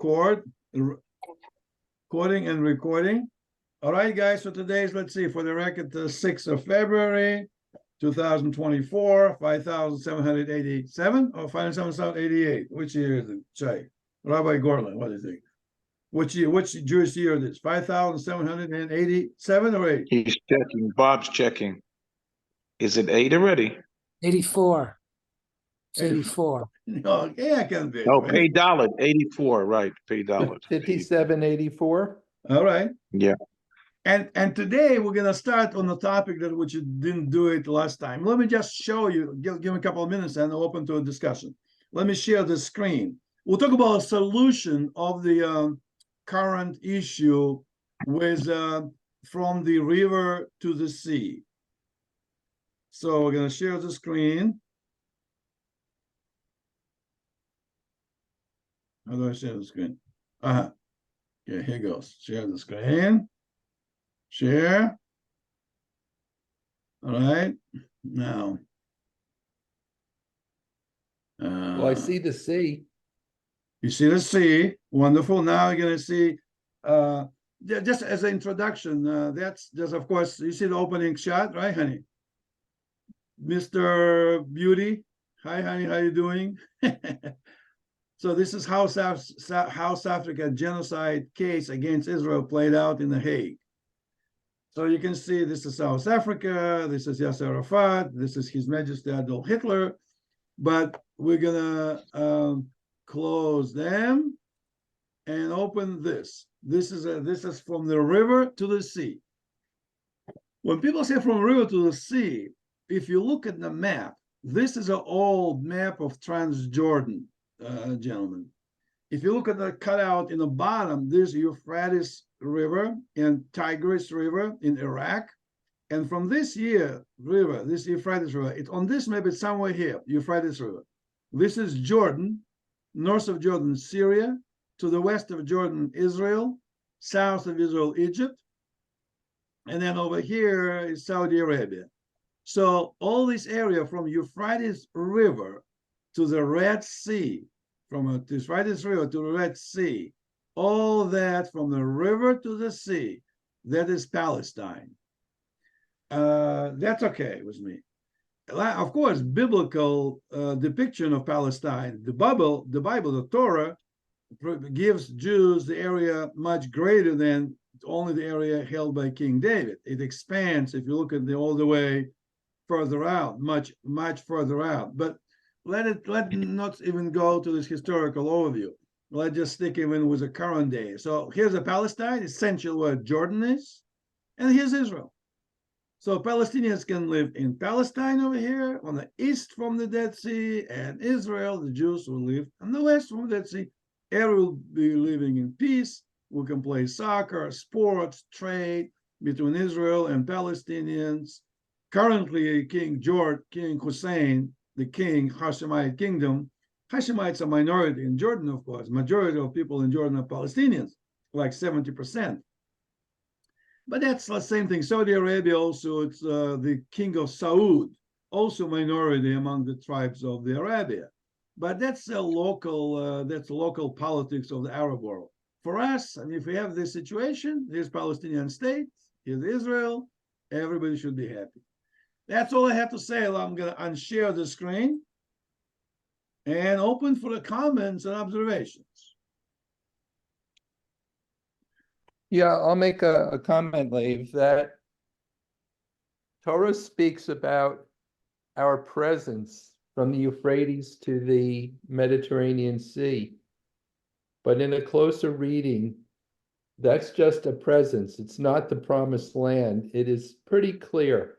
recording and recording. All right, guys, so today's, let's see, for the record, the 6th of February, 2024, 5,787 or 5,788. Which year is it? Say, Rabbi Gorlin, what do you think? Which Jewish year it is? 5,787 or 8? He's checking. Bob's checking. Is it 8 already? 84. It's 84. Oh, yeah, I can be. Oh, pay dollar, 84, right? Pay dollar. 5784. All right. Yeah. And today we're gonna start on the topic that which you didn't do it last time. Let me just show you, give me a couple of minutes and open to a discussion. Let me share the screen. We'll talk about a solution of the current issue with from the river to the sea. So we're gonna share the screen. How do I share the screen? Okay, here goes. Share the screen. Share. All right. Now. Well, I see the sea. You see the sea. Wonderful. Now you're going to see, just as an introduction, that's just, of course, you see the opening shot, right, honey? Mr. Beauty. Hi, honey. How you doing? So this is how South Africa genocide case against Israel played out in The Hague. So you can see this is South Africa, this is Yasser Arafat, this is His Majesty Adolf Hitler, but we're gonna close them and open this. This is from the river to the sea. When people say from the river to the sea, if you look at the map, this is an old map of Transjordan, gentlemen. If you look at the cutout in the bottom, there's Euphrates River and Tigris River in Iraq. And from this river, this Euphrates River, on this map, it's somewhere here, Euphrates River. This is Jordan, north of Jordan, Syria, to the west of Jordan, Israel, south of Israel, Egypt. And then over here is Saudi Arabia. So all this area from Euphrates River to the Red Sea, from the Euphrates River to the Red Sea, all that from the river to the sea, that is Palestine. That's okay with me. Of course, biblical depiction of Palestine, the Bible, the Torah, gives Jews the area much greater than only the area held by King David. It expands, if you look at all the way further out, much further out. But let not even go to this historical overview. Let's just stick even with the current day. So here's a Palestine, essentially where Jordan is, and here's Israel. So Palestinians can live in Palestine over here, on the east from the Dead Sea, and Israel, the Jews, will live on the west from the Dead Sea. Everyone will be living in peace. We can play soccer, sports, trade between Israel and Palestinians. Currently, King Hussein, the king, Hashemite kingdom. Hashemites are minority in Jordan, of course. Majority of people in Jordan are Palestinians, like 70%. But that's the same thing. Saudi Arabia also, it's the king of Saud, also minority among the tribes of the Arabia. But that's local politics of the Arab world. For us, and if we have this situation, here's Palestinian state, here's Israel, everybody should be happy. That's all I have to say. I'm going to unshare the screen and open for the comments and observations. Yeah, I'll make a comment, Lev, that Torah speaks about our presence from the Euphrates to the Mediterranean Sea. But in a closer reading, that's just a presence. It's not the promised land. It is pretty clear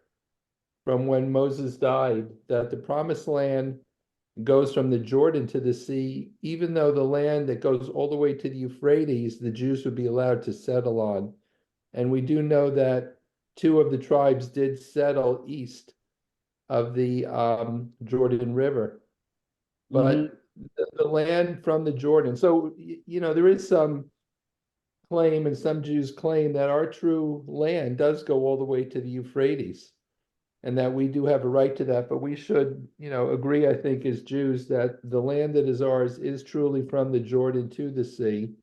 from when Moses died that the promised land goes from the Jordan to the sea, even though the land that goes all the way to the Euphrates, the Jews would be allowed to settle on. And we do know that 2 of the tribes did settle east of the Jordan River. But the land from the Jordan, so, there is some claim, and some Jews claim, that our true land does go all the way to the Euphrates. and that we do have a right to that, but we should, agree, I think, as Jews, that the land that is ours is truly from the Jordan to the sea,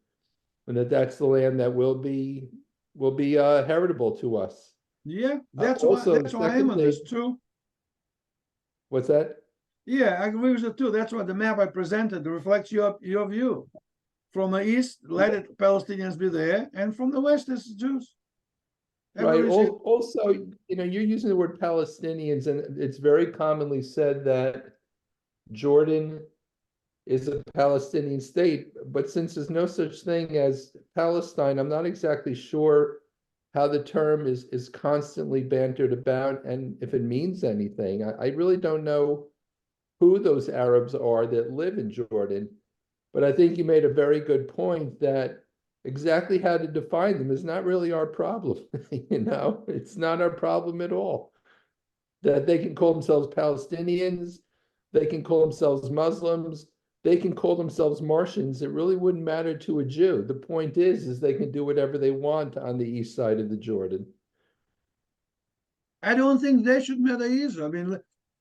and that's the land that will be heritable to us. Yeah, Also, that's why I'm on this secondly, too. what's that? Yeah, I agree with you too. That's what the map I presented reflects your view. From the east, let it Palestinians be there, and from the west, it's Jews. Right. Everybody should- Also, you're using the word Palestinians, and it's very commonly said that Jordan is a Palestinian state, but since there's no such thing as Palestine, I'm not exactly sure how the term is constantly bantered about and if it means anything. I really don't know who those Arabs are that live in Jordan, but I think you made a very good point that exactly how to define them is not really our problem. It's not our problem at all. That they can call themselves Palestinians, they can call themselves Muslims, they can call themselves Martians. It really wouldn't matter to a Jew. The point is they can do whatever they want on the east side of the Jordan. I don't think they should matter either. I mean,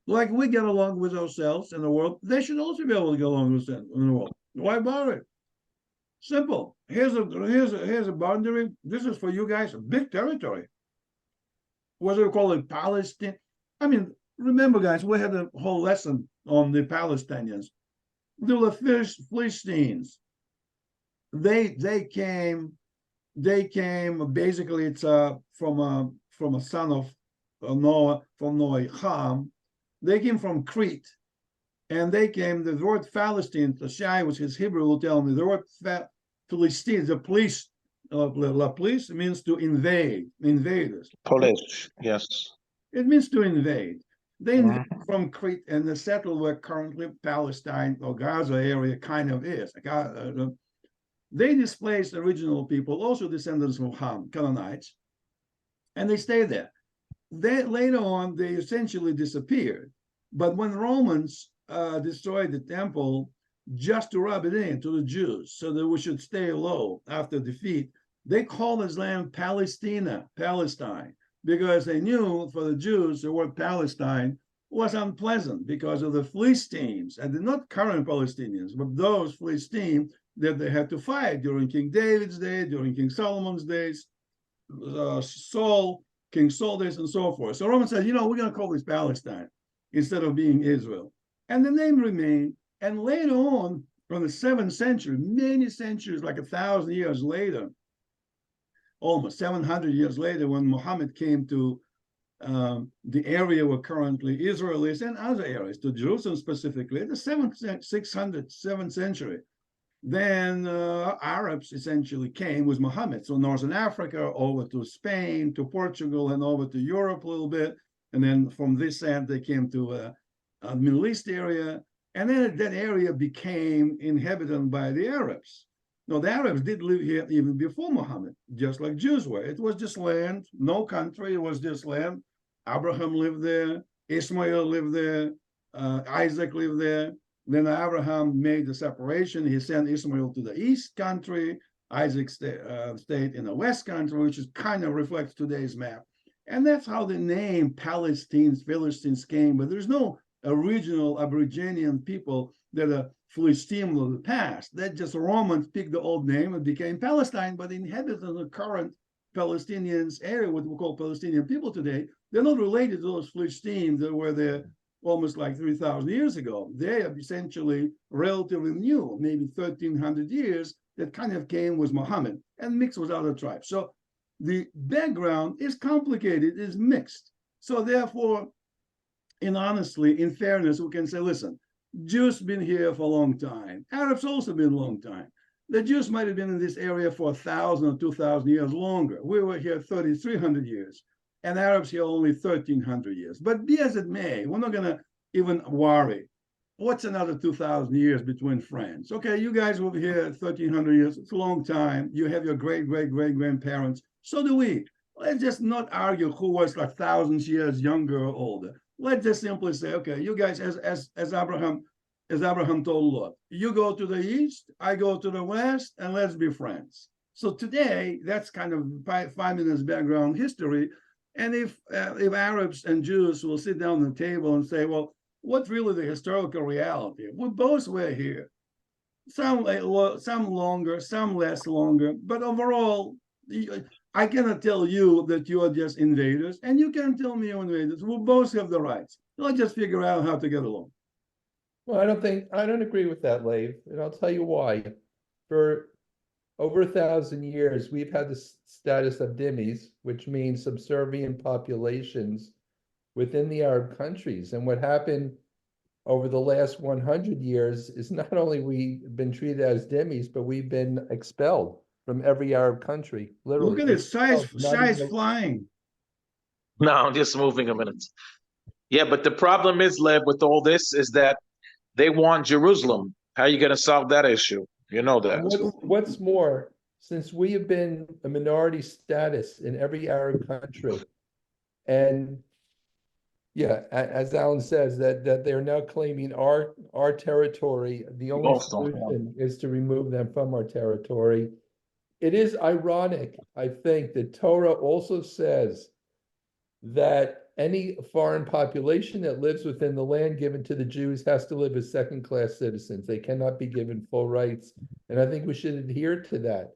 like we get along with ourselves in the world, they should also be able to get along with them in the world. Why bother? Simple. Here's a boundary. This is for you guys, a big territory. Whether we call it Palestine. I mean, remember, guys, we had a whole lesson on the Palestinians. The Philistines. They came basically. It's from a son of Noah, from Noah, Ham. They came from Crete, and they came. The word Palestine, the Shai, which is Hebrew, will tell me the word Philistine, the police, la police means to invade, invaders. Polish, yes. It means to invade. They invaded from Crete and they settled where currently Palestine or Gaza area kind of is. They displaced original people, also descendants of Ham, Canaanites, and they stayed there. Later on, they essentially disappeared. But when Romans destroyed the temple just to rub it in to the Jews so that we should stay low after defeat, they called this land Palestina, Palestine, because they knew for the Jews the word Palestine was unpleasant because of the Philistines, and not current Palestinians, but those Philistines that they had to fight during King David's day, during King Solomon's days, King Saul days, and so forth. So Romans said, we're going to call this Palestine instead of being Israel. And the name remained. And later on, from the 7th century, many centuries, like 1,000 years later, almost 700 years later, when Muhammad came to the area where currently Israel is and other areas, to Jerusalem specifically, the 7th century, then Arabs essentially came with Muhammad. So Northern Africa over to Spain, to Portugal, and over to Europe a little bit. And then from this end, they came to Middle East area. And then that area became inhabited by the Arabs. Now, the Arabs did live here even before Muhammad, just like Jews were. It was just land, no country, it was just land. Abraham lived there, Ishmael lived there, Isaac lived there. Then Abraham made the separation. He sent Ishmael to the east country. Isaac stayed in the west country, which is kind of reflects today's map. And that's how the name Philistines came. But there's no original Aboriginian people that are Philistine of the past. That just Romans picked the old name and became Palestine, but inhabitants of the current Palestinians area, what we call Palestinian people today, they're not related to those Philistines that were there almost like 3,000 years ago. They are essentially relatively new, maybe 1,300 years, that kind of came with Muhammad and mixed with other tribes. So the background is complicated, is mixed. So therefore, in fairness, we can say, listen, Jews been here for a long time. Arabs also been a long time. The Jews might have been in this area for 1,000 or 2,000 years longer. We were here 3,300 years. And Arabs here only 1,300 years. But be as it may, we're not going to even worry. What's another 2,000 years between friends? Okay, you guys were here 1,300 years. It's a long time. You have your great-great-great-grandparents. So do we. Let's just not argue who was like thousands years younger or older. Let's just simply say, okay, you guys, as Abraham told Lot, you go to the east, I go to the west, and let's be friends. So today, that's kind of 5 minutes background history. And if Arabs and Jews will sit down at the table and say, well, what's really the historical reality? We both were here. Some longer, some less longer, but overall, I cannot tell you that you are just invaders, and you can't tell me you're invaders. We both have the rights. Let's just figure out how to get along. Well, I don't agree with that, Leif, and I'll tell you why. For over 1,000 years, we've had the status of dhimmis, which means subservient populations within the Arab countries. And what happened over the last 100 years is not only we've been treated as dhimmis, but we've been expelled from every Arab country, literally. Look at it, expelled, size flying. No, I'm just moving a minute. Yeah, but the problem is, Lev, with all this is that they want Jerusalem. How are you going to solve that issue? You know that. What's more, since we have been a minority status in every Arab country, and yeah, as Alan says, that they're now claiming our territory, the only Also, solution is to remove them from our territory. It is ironic, I think, that Torah also says that any foreign population that lives within the land given to the Jews has to live as second-class citizens. They cannot be given full rights. And I think we should adhere to that.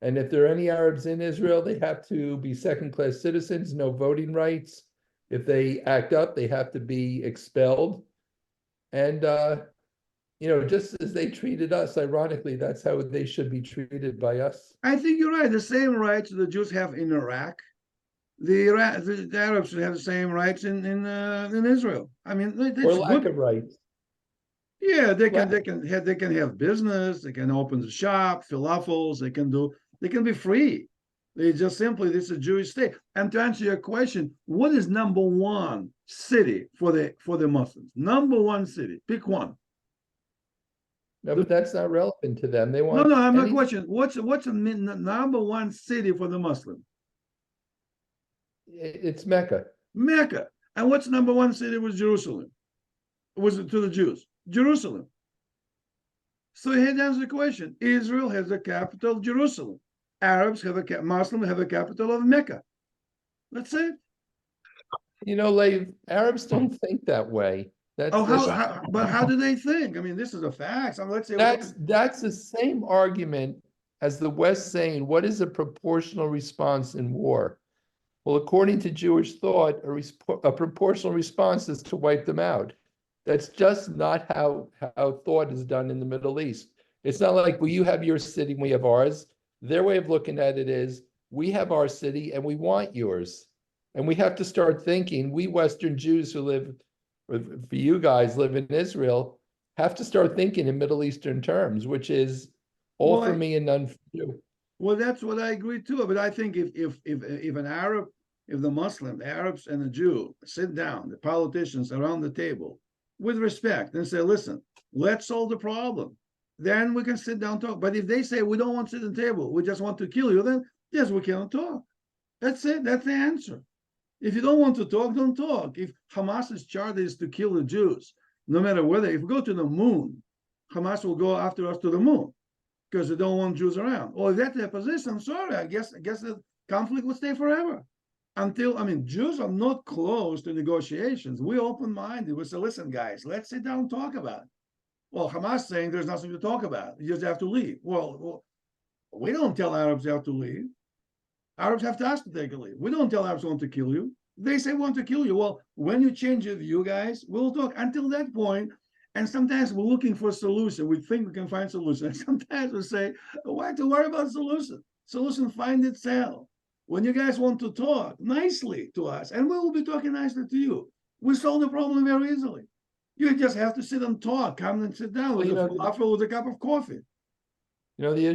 And if there are any Arabs in Israel, they have to be second-class citizens, no voting rights. If they act up, they have to be expelled. And, just as they treated us, ironically, that's how they should be treated by us. I think you're right. The same rights the Jews have in Iraq. The Arabs should have the same rights in Israel. I mean, Or lack of rights. Yeah, they can have business. They can open the shop, falafels. They can be free. This is a Jewish state. And to answer your question, what is number one city for the Muslims? Number one city. Pick one. No, but that's not relevant to them. They want. No, I'm not questioning. What's the number one city for the Muslim? It's Mecca. Mecca. And what's number one city was Jerusalem? Was it to the Jews? Jerusalem. So he answers the question. Israel has a capital, Jerusalem. Arabs have Muslims have a capital of Mecca. That's it. Leif, Arabs don't think that way. But how do they think? I mean, this is a fact. So let's say that's the same argument as the West saying, what is a proportional response in war? Well, according to Jewish thought, a proportional response is to wipe them out. That's just not how thought is done in the Middle East. It's not like, well, you have your city and we have ours. Their way of looking at it is, we have our city and we want yours. And we have to start thinking, we Western Jews who live, for you guys live in Israel, have to start thinking in Middle Eastern terms, which is all for me and none for you. Well, that's what I agree to. But I think if an Arab, if the Muslim, the Arabs and the Jew sit down, the politicians around the table with respect and say, listen, let's solve the problem. Then we can sit down and talk. But if they say we don't want to sit at the table, we just want to kill you, then yes, we cannot talk. That's it. That's the answer. If you don't want to talk, don't talk. If Hamas's charter is to kill the Jews, no matter whether, if we go to the moon, Hamas will go after us to the moon because they don't want Jews around. Or if that's their position, I'm sorry, I guess the conflict will stay forever. Jews are not close to negotiations. We're open-minded. We say, listen, guys, let's sit down and talk about it. Well, Hamas saying there's nothing to talk about. You just have to leave. Well, we don't tell Arabs they have to leave. Arabs have to ask to take a leave. We don't tell Arabs we want to kill you. They say we want to kill you. Well, when you change your view, guys, we'll talk. Until that point, and sometimes we're looking for a solution. We think we can find a solution. And sometimes we say, why to worry about solution? Solution find itself. When you guys want to talk nicely to us, and we will be talking nicely to you, we solve the problem very easily. You just have to sit and talk, come and sit down with a cup of coffee. The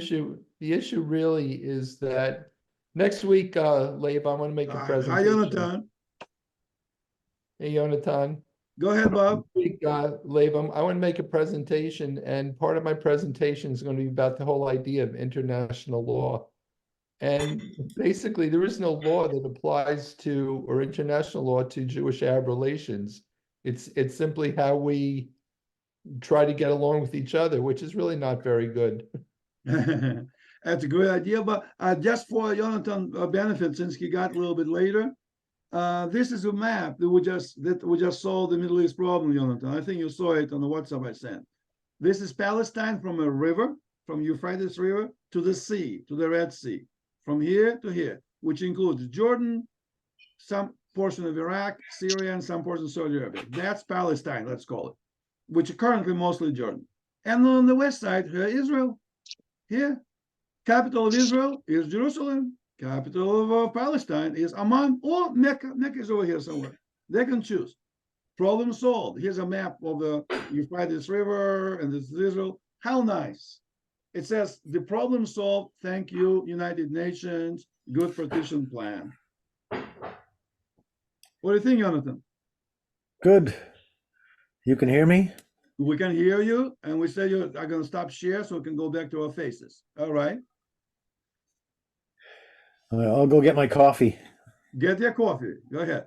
issue really is that next week, Leif, I want to make a presentation. Hi, Jonathan. Hey, Jonathan. Go ahead, Bob. Next week, Leif, I want to make a presentation, and part of my presentation is going to be about the whole idea of international law. And basically, there is no law that applies to, or international law to, Jewish-Arab relations. It's simply how we try to get along with each other, which is really not very good. That's a great idea, but just for Jonathan's benefit, since he got a little bit later, This is a map that we just solved the Middle East problem, Jonathan. I think you saw it on the WhatsApp I sent. This is Palestine from a river, from Euphrates River to the sea, to the Red Sea, from here to here, which includes Jordan, some portion of Iraq, Syria, and some portion of Saudi Arabia. That's Palestine, let's call it, which is currently mostly Jordan. And on the west side, Israel. Here, capital of Israel is Jerusalem. Capital of Palestine is Amman or Mecca. Mecca is over here somewhere. They can choose. Problem solved. Here's a map of the Euphrates River, and this is Israel. How nice. It says the problem solved. Thank you, United Nations. Good partition plan. What do you think, Jonathan? Good. You can hear me? We can hear you, and we said you are going to stop share so we can go back to our faces. All right. I'll go get my coffee. Get your coffee. Go ahead.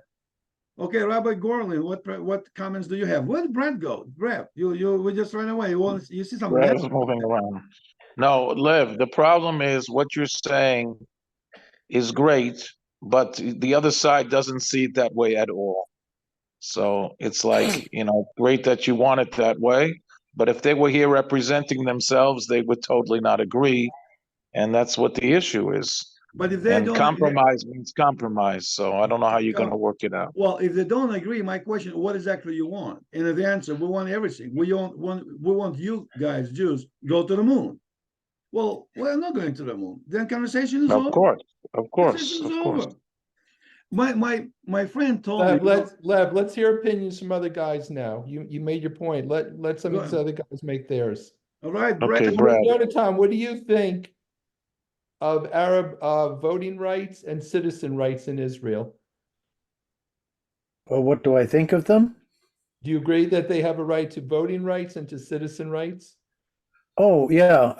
Okay, Rabbi Gorlin, what comments do you have? Where did Brad go? Brad, we just ran away. You see something? Brad is moving around. No, Lev, the problem is what you're saying is great, but the other side doesn't see it that way at all. So it's like, great that you want it that way, but if they were here representing themselves, they would totally not agree. And that's what the issue is. But if they don't, compromise means compromise. So I don't know how you're going to work it out. Well, if they don't agree, my question: what exactly you want? And the answer: we want everything. We want you guys, Jews, go to the moon. Well, we're not going to the moon. Then conversation is over. Of course. Conversation is over. My friend told me. Let's hear opinions from other guys now. You made your point. Let some of these other guys make theirs. All right, okay, Brad. Tom, what do you think of Arab voting rights and citizen rights in Israel? Well, what do I think of them? Do you agree that they have a right to voting rights and to citizen rights? Oh, yeah.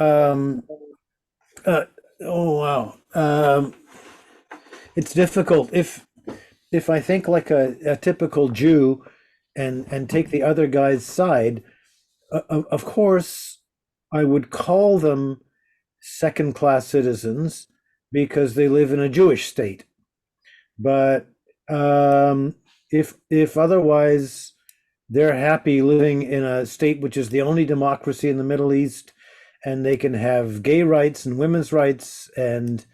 Oh, wow. It's difficult. If I think like a typical Jew and take the other guy's side, of course, I would call them second-class citizens because they live in a Jewish state. But if otherwise they're happy living in a state which is the only democracy in the Middle East, and they can have gay rights and women's rights and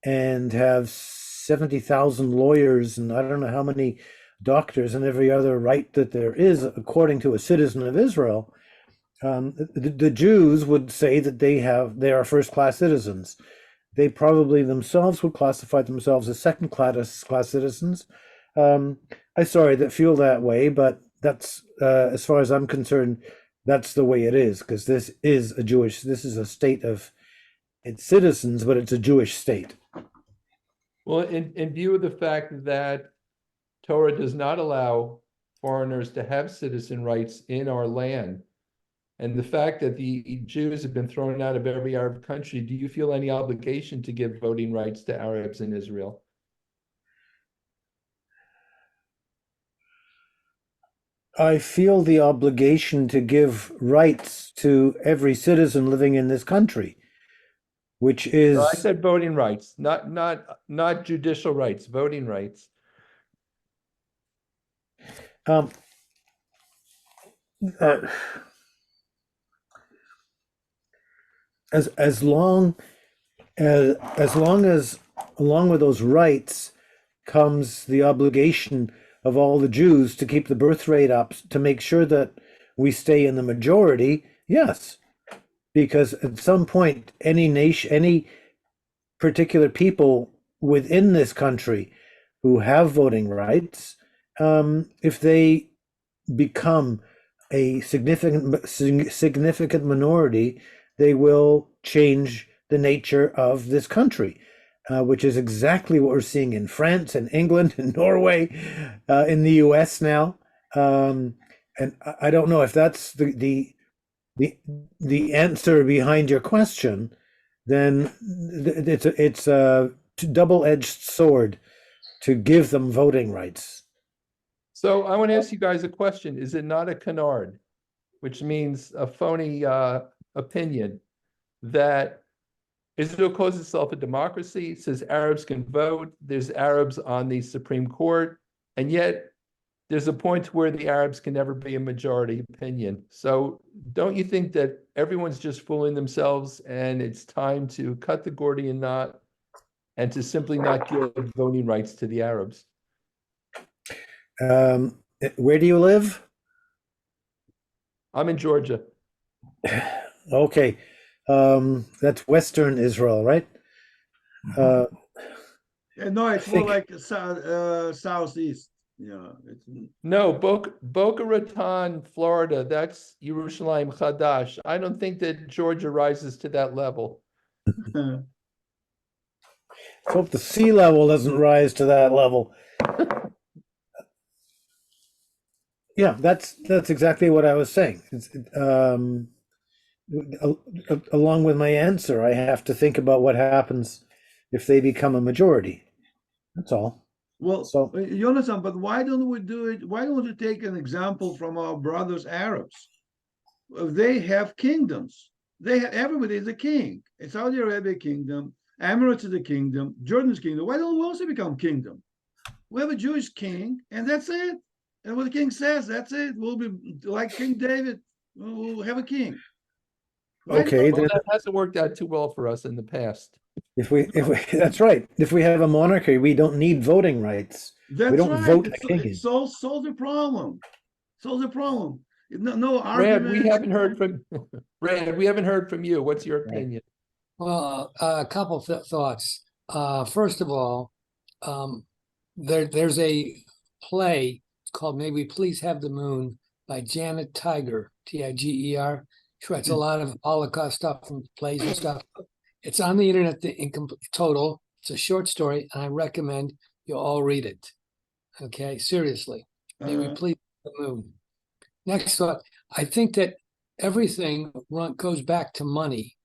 have 70,000 lawyers and I don't know how many doctors and every other right that there is according to a citizen of Israel, the Jews would say that they are first-class citizens. They probably themselves would classify themselves as second-class citizens. I'm sorry that feel that way, but that's as far as I'm concerned, that's the way it is, because this is a state of its citizens, but it's a Jewish state. Well, in view of the fact that Torah does not allow foreigners to have citizen rights in our land, and the fact that the Jews have been thrown out of every Arab country, do you feel any obligation to give voting rights to Arabs in Israel? I feel the obligation to give rights to every citizen living in this country, which is... No, I said voting rights, not judicial rights, voting rights. As long as along with those rights comes the obligation of all the Jews to keep the birth rate up, to make sure that we stay in the majority, yes. Because at some point, any nation, any particular people within this country who have voting rights, if they become a significant minority, they will change the nature of this country. Which is exactly what we're seeing in France and England and Norway, in the US now. And I don't know if that's the answer behind your question. Then it's a double-edged sword to give them voting rights. So I want to ask you guys a question. Is it not a canard, which means a phony opinion, that Israel calls itself a democracy, says Arabs can vote, there's Arabs on the Supreme Court, And yet there's a point where the Arabs can never be a majority opinion. So don't you think that everyone's just fooling themselves and it's time to cut the Gordian knot and to simply not give voting rights to the Arabs? Where do you live? I'm in Georgia. Okay. That's Western Israel, right? No, it's think- more like southeast. Yeah, it's No, Boca Raton, Florida, that's Yerushalayim Chadash. I don't think that Georgia rises to that level. Let's hope the sea level doesn't rise to that level. Yeah, that's exactly what I was saying. Along with my answer, I have to think about what happens if they become a majority. That's all. well, So- Jonathan, but why don't we do it? Why don't we take an example from our brothers Arabs? They have kingdoms. They have, everybody is a king. Saudi Arabia kingdom, Emirates is a kingdom, Jordan's kingdom. Why don't we also become kingdom? We have a Jewish king, and that's it. And what the king says, that's it. We'll be like King David. We'll have a king. Why Okay, not? Well, then that hasn't worked out too well for us in the past. if we that's right. If we have a monarchy, we don't need voting rights. That's don't right. vote It's, a king in. it solves the problem. Solves the problem. No Brad, argument. we haven't heard from Brad, we haven't heard from you. What's your Right. opinion? Well, a couple thoughts. First of all, there's a play called "May We Please Have the Moon" by Janet Tiger, Tiger. She writes a lot of Holocaust stuff and plays and stuff. It's on the internet in total. It's a short story, and I recommend you all read it. Okay, seriously. May we please have the moon. Next thought, I think that everything goes back to money.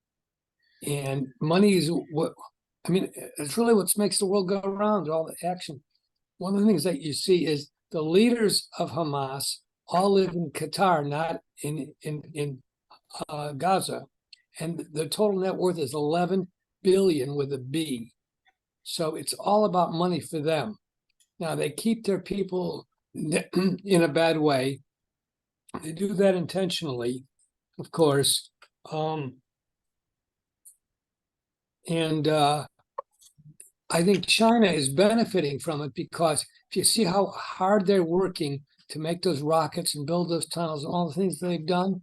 And money is what, I mean, it's really what makes the world go around, all the action. One of the things that you see is the leaders of Hamas all live in Qatar, not in Gaza. And the total net worth is 11 billion with a B. So it's all about money for them. Now they keep their people in a bad way. They do that intentionally, of course. I think China is benefiting from it because if you see how hard they're working to make those rockets and build those tunnels and all the things they've done,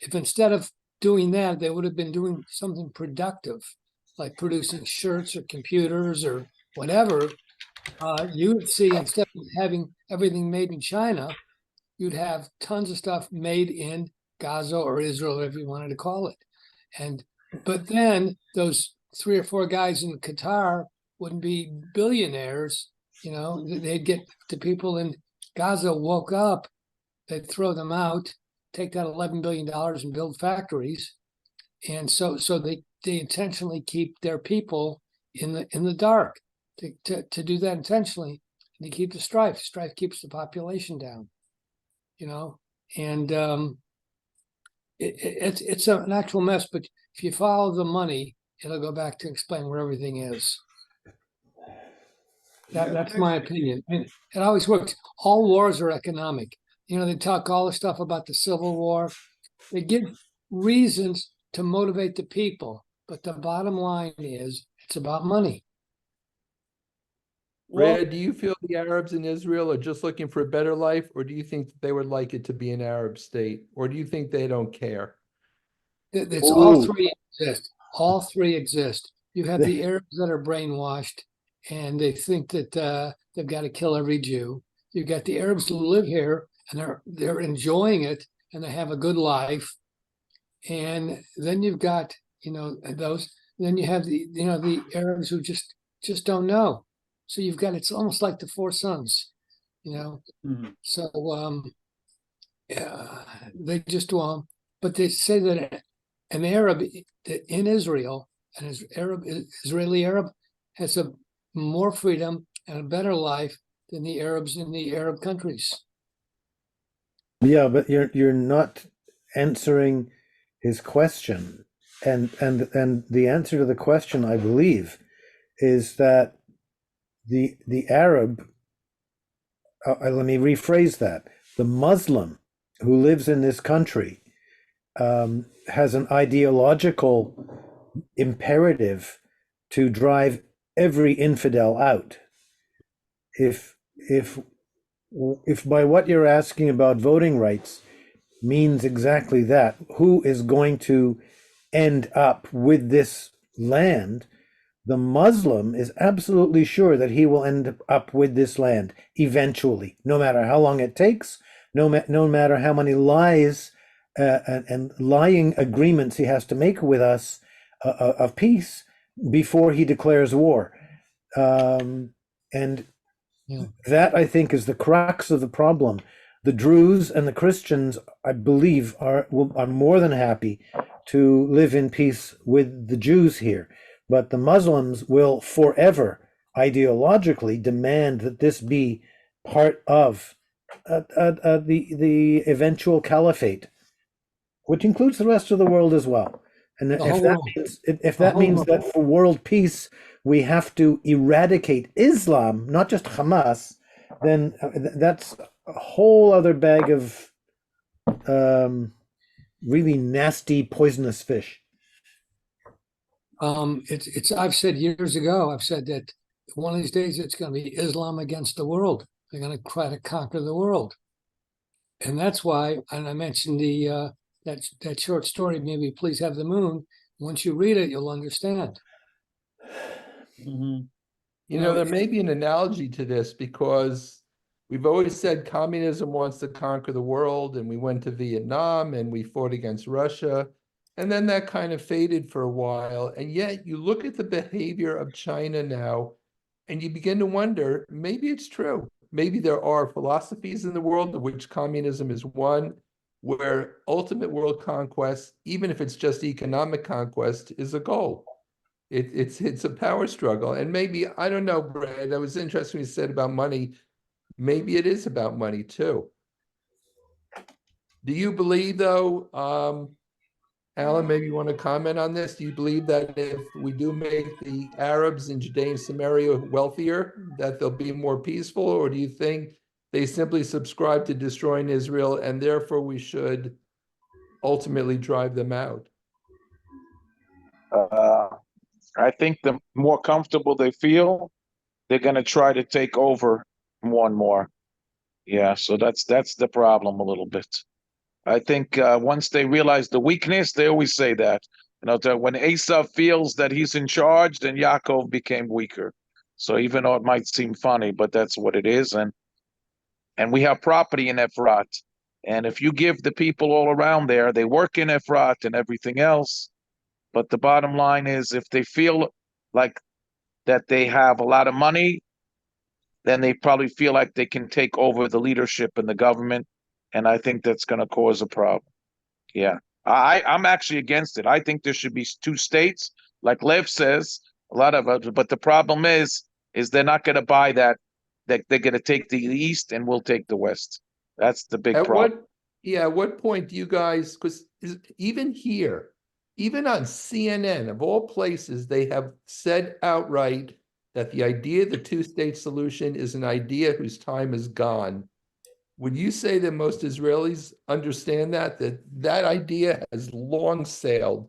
if instead of doing that, they would have been doing something productive, like producing shirts or computers or whatever, you would see instead of having everything made in China, you'd have tons of stuff made in Gaza or Israel, whatever you wanted to call it. But then those 3 or 4 guys in Qatar wouldn't be billionaires. They'd get the people in Gaza woke up, they'd throw them out, take that $11 billion and build factories. And so they intentionally keep their people in the dark to do that intentionally. And to keep the strife. Strife keeps the population down, and it's an actual mess. But if you follow the money, it'll go back to explain where everything is. That's my opinion. And it always works. All wars are economic. They talk all the stuff about the Civil War. They give reasons to motivate the people, but the bottom line is it's about money. Brad, do you feel the Arabs in Israel are just looking for a better life, or do you think they would like it to be an Arab state, or do you think they don't care? It's all three exist. All three exist. You have the Arabs that are brainwashed, and they think that they've got to kill every Jew. You've got the Arabs who live here and they're enjoying it and they have a good life. And then you've got those. Then you have the Arabs who just don't know. So you've got, it's almost like the 4 sons, So they just but they say that an Arab in Israel, an Israeli Arab, has more freedom and a better life than the Arabs in the Arab countries. Yeah, but you're not answering his question, and the answer to the question, I believe, is that the Arab let me rephrase that. The Muslim who lives in this country has an ideological imperative to drive every infidel out. If by what you're asking about voting rights means exactly that, who is going to end up with this land? The Muslim is absolutely sure that he will end up with this land eventually, no matter how long it takes, no matter how many lies and lying agreements he has to make with us of peace before he declares war. And Yeah. that, I think, is the crux of the problem. The Druze and the Christians, I believe, are more than happy to live in peace with the Jews here. But the Muslims will forever ideologically demand that this be part of the eventual caliphate, which includes the rest of the world as well. And The whole world. if that whole means world. that for world peace we have to eradicate Islam, not just Hamas, then that's a whole other bag of really nasty, poisonous fish. It's I've said years ago, I've said that one of these days it's going to be Islam against the world. They're going to try to conquer the world. And that's why, and I mentioned the that short story, Maybe Please Have the Moon. Once you read it, you'll understand. Mhm. You know, there may be an analogy to this because we've always said communism wants to conquer the world, and we went to Vietnam and we fought against Russia. And then that kind of faded for a while. And yet you look at the behavior of China now, and you begin to wonder, maybe it's true. Maybe there are philosophies in the world of which communism is one, where ultimate world conquest, even if it's just economic conquest, is a goal. It's a power struggle. And maybe, I don't know, Brad, that was interesting you said about money. Maybe it is about money too. Do you believe, though, Alan, maybe you want to comment on this? Do you believe that if we do make the Arabs in Judea and Samaria wealthier, that they'll be more peaceful? Or do you think they simply subscribe to destroying Israel and therefore we should ultimately drive them out? I think the more comfortable they feel, they're going to try to take over more and more. Yeah, so that's the problem a little bit. I think once they realize the weakness, they always say that. You know, that when Esau feels that he's in charge, then Yaakov became weaker. So even though it might seem funny, but that's what it is. And we have property in Efrat. And if you give the people all around there, they work in Efrat and everything else. But the bottom line is if they feel like that they have a lot of money, then they probably feel like they can take over the leadership in the government. And I think that's going to cause a problem. Yeah. I'm actually against it. I think there should be two states, like Lev says, a lot of it. But the problem is they're not going to buy that they're going to take the East and we'll take the West. That's the big problem. At what point do you guys, because even here, even on CNN, of all places, they have said outright that the idea of the two-state solution is an idea whose time is gone. Would you say that most Israelis understand that idea has long sailed?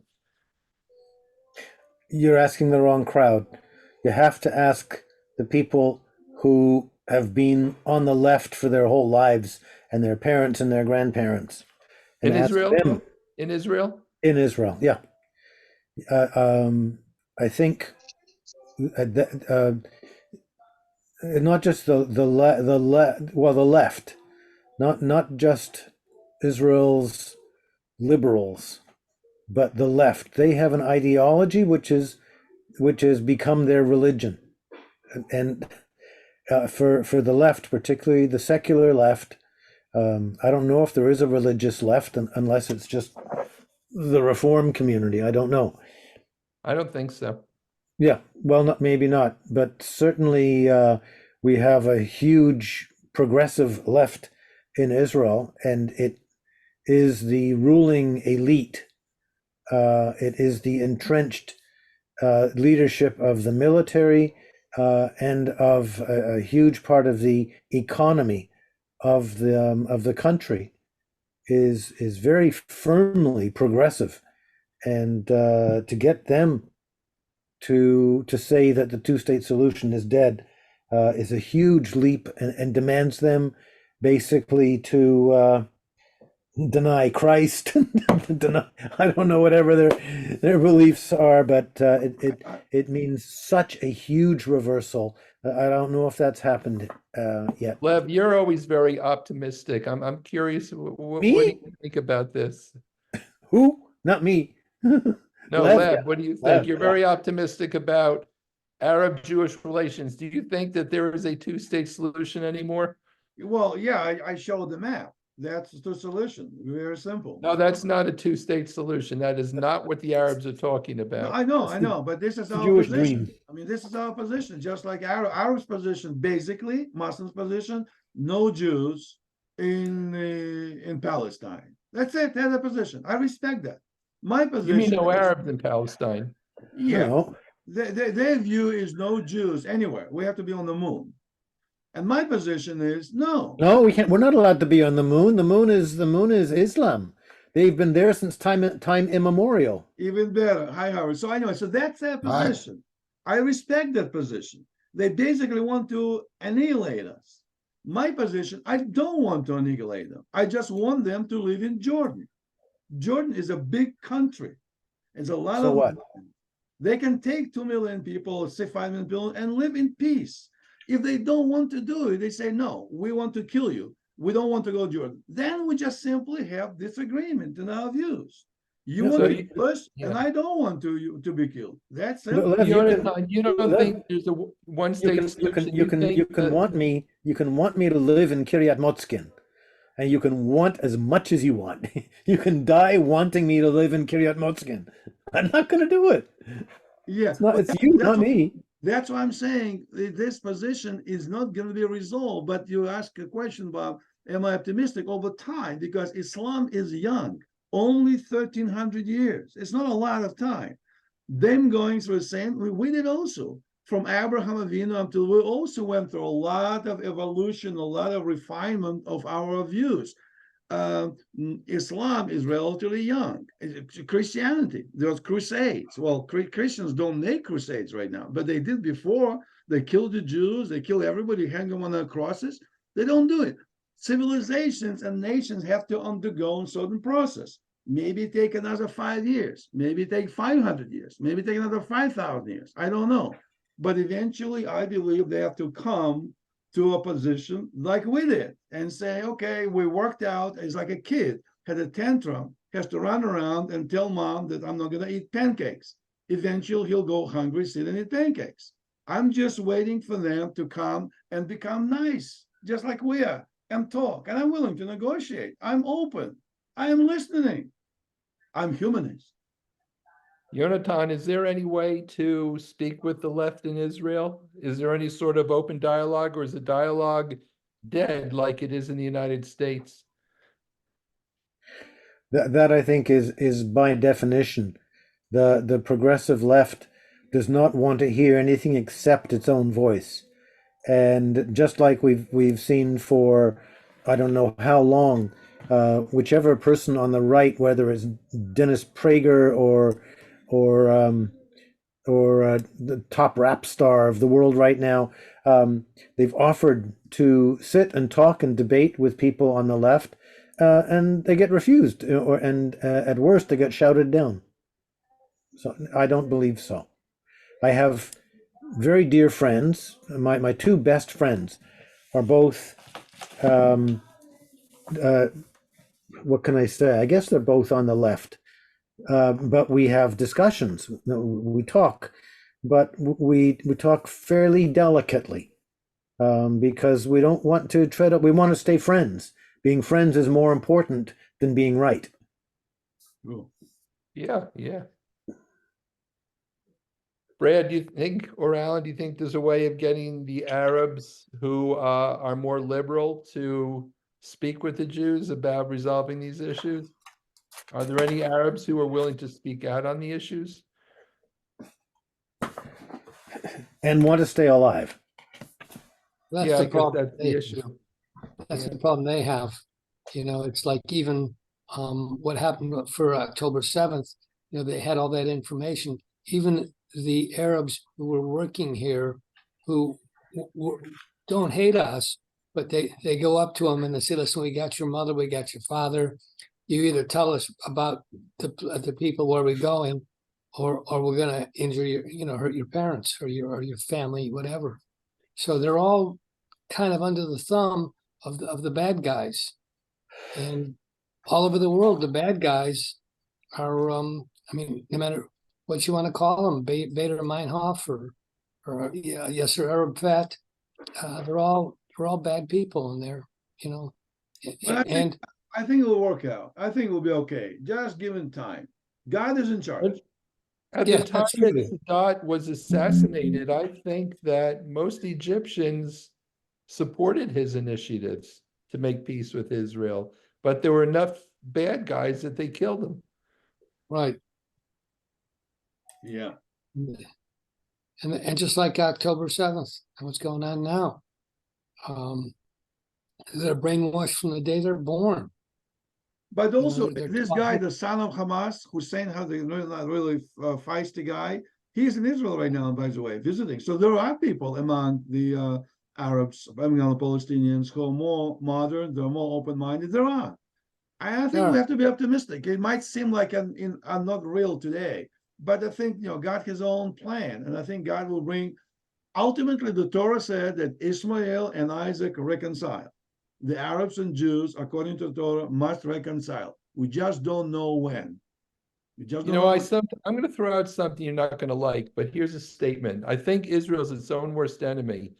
You're asking the wrong crowd. You have to ask the people who have been on the left for their whole lives and their parents and their grandparents. And In ask Israel? them. In Israel? In Israel, yeah. I think not just the left, not just Israel's liberals, but the left. They have an ideology which has become their religion, and for the left, particularly the secular left, I don't know if there is a religious left unless it's just the Reform community. I don't know. I don't think so. Yeah, well, maybe not, but certainly we have a huge progressive left in Israel, and it is the ruling elite. It is the entrenched leadership of the military, and of a huge part of the economy of the country is very firmly progressive, and to get them to say that the two-state solution is dead is a huge leap, and demands them basically to deny Christ, deny, I don't know, whatever their beliefs are, but it means such a huge reversal. I don't know if that's happened yet. Lev, you're always very optimistic. I'm curious, what do Me? you think about this? Who? Not me. No, Lev, Lev, yeah. what do you think? Lev, You're yeah. very optimistic about Arab-Jewish relations. Do you think that there is a two-state solution anymore? Well, yeah, I showed the map. That's the solution. Very simple. No, that's not a two-state solution. That is not what the Arabs are talking No, about. I know, but this is the our Jewish position. dream. I mean, this is our position, just like Arab's position, basically, Muslims' position, no Jews in Palestine. That's it. That's the position. I respect that. My You position mean no is, Arabs in Palestine? yeah, No, their view is no Jews anywhere. We have to be on the moon. And my position is no. no, we can't. We're not allowed to be on the moon. The moon is Islam. They've been there since time immemorial. Even better. Hi, Howard. So anyway, so that's their Hi. position. I respect that position. They basically want to annihilate us. My position, I don't want to annihilate them. I just want them to live in Jordan. Jordan is a big country. It's a lot So of what? They can take 2 million people, say 5 million people, and live in peace. If they don't want to do it, they say, no, we want to kill you. We don't want to go to Jordan. Then we just simply have disagreement in our views. You Yeah, want so to you- kill us, yeah. and I don't want to be killed. That's it. Lev, you can- Jonathan, you don't Lev, think there's a one-state solution? you think can that- want me to live in Kiryat Motzkin, and you can want as much as you want. You can die wanting me to live in Kiryat Motzkin. I'm not going to do it. Yeah, It's not. but It's you, not me. that's why I'm saying this position is not going to be resolved. But you ask a question, Bob, am I optimistic over time? Because Islam is young, only 1,300 years. It's not a lot of time. Them going through the same, we did also. From Abraham Avinu until we also went through a lot of evolution, a lot of refinement of our views. Islam is relatively young. Christianity, there was crusades. Well, Christians don't make crusades right now, but they did before. They killed the Jews, they killed everybody, hang them on their crosses. They don't do it. Civilizations and nations have to undergo a certain process. Maybe take another 5 years, maybe take 500 years, maybe take another 5,000 years. I don't know. But eventually, I believe they have to come to a position like we did and say, okay, we worked out. It's like a kid had a tantrum, has to run around and tell mom that I'm not going to eat pancakes. Eventually, he'll go hungry, sit and eat pancakes. I'm just waiting for them to come and become nice, just like we are, and talk. And I'm willing to negotiate. I'm open. I am listening. I'm humanist. Jonathan, is there any way to speak with the left in Israel? Is there any sort of open dialogue, or is the dialogue dead like it is in the United States? That I think is by definition, the progressive left does not want to hear anything except its own voice. And just like we've seen for I don't know how long, whichever person on the right, whether it's Dennis Prager or the top rap star of the world right now, they've offered to sit and talk and debate with people on the left, and they get refused, and at worst they get shouted down. So I don't believe so. I have very dear friends. My two best friends are both, what can I say? I guess they're both on the left. But we have discussions. We talk, but we talk fairly delicately, because we don't want to tread up. We want to stay friends. Being friends is more important than being right. Cool. Yeah, yeah. Brad, do you think, or Alan, do you think there's a way of getting the Arabs who are more liberal to speak with the Jews about resolving these issues? Are there any Arabs who are willing to speak out on the issues? and want to stay alive. That's Yeah, the because problem. that's the issue. That's Yeah. the problem they have. You know, it's like even what happened for October 7th, you know, they had all that information. Even the Arabs who were working here, who don't hate us, but they go up to them and they say, listen, we got your mother, we got your father. You either tell us about the people where we're going, or we're gonna injure your, you know, hurt your parents or your family, whatever. So they're all kind of under the thumb of the bad guys, and all over the world, the bad guys are. I mean, no matter what you want to call them, Bader Meinhof or yeah, Yasser Arafat, they're all bad people, and they're, you know, But and I think it will work out. I think it will be okay. Just given time. God is in charge. At Yeah, the time that absolutely. Sadat was assassinated, I think that most Egyptians supported his initiatives to make peace with Israel, but there were enough bad guys that they killed him. Right. Yeah. And just like October 7th, and what's going on now, they're brainwashed from the day they're born. But You know, also, they're this taught guy, it. the son of Hamas, Hussein, has a not really feisty guy. He's in Israel right now, by the way, visiting. So there are people among the Arabs, among the Palestinians, who are more modern, they're more open-minded. There are. I think we Yeah. have to be optimistic. It might seem like I'm not real today, but I think, you know, God has his own plan, and I think God will bring. Ultimately, the Torah said that Ishmael and Isaac reconcile. The Arabs and Jews, according to the Torah, must reconcile. We just don't know when. We just You don't know, know. I'm going to throw out something you're not going to like, but here's a statement. I think Israel is its own worst enemy.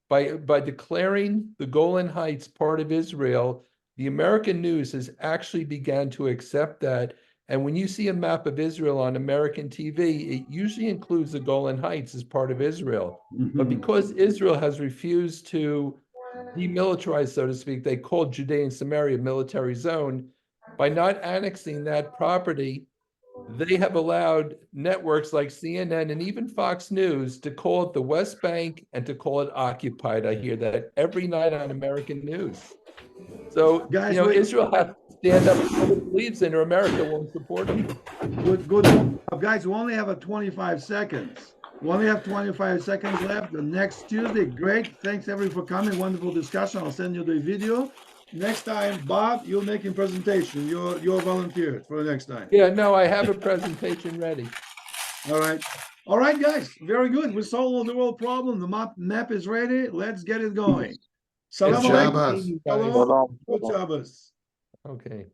By declaring the Golan Heights part of Israel, the American news has actually began to accept that. And when you see a map of Israel on American TV, it usually includes the Golan Heights as part of Israel. But because Israel has refused to demilitarize, so to speak, they called Judea and Samaria a military zone. By not annexing that property, they have allowed networks like CNN and even Fox News to call it the West Bank and to call it occupied. I hear that every night on American news. So, Guys, you know, wait. Israel has to stand up for what it believes in, or America won't support them. Good. Guys, we only have 25 seconds. We only have 25 seconds left. The next Tuesday, great. Thanks everybody for coming. Wonderful discussion. I'll send you the video. Next time, Bob, you're making presentation. You're volunteered for the next time. Yeah, no, I have a presentation ready. All right. All right, guys. Very good. We solved the world problem. The map is ready. Let's get it going. Salam It's great alaikum. seeing you guys. Shalom. Good Shabbos. Okay.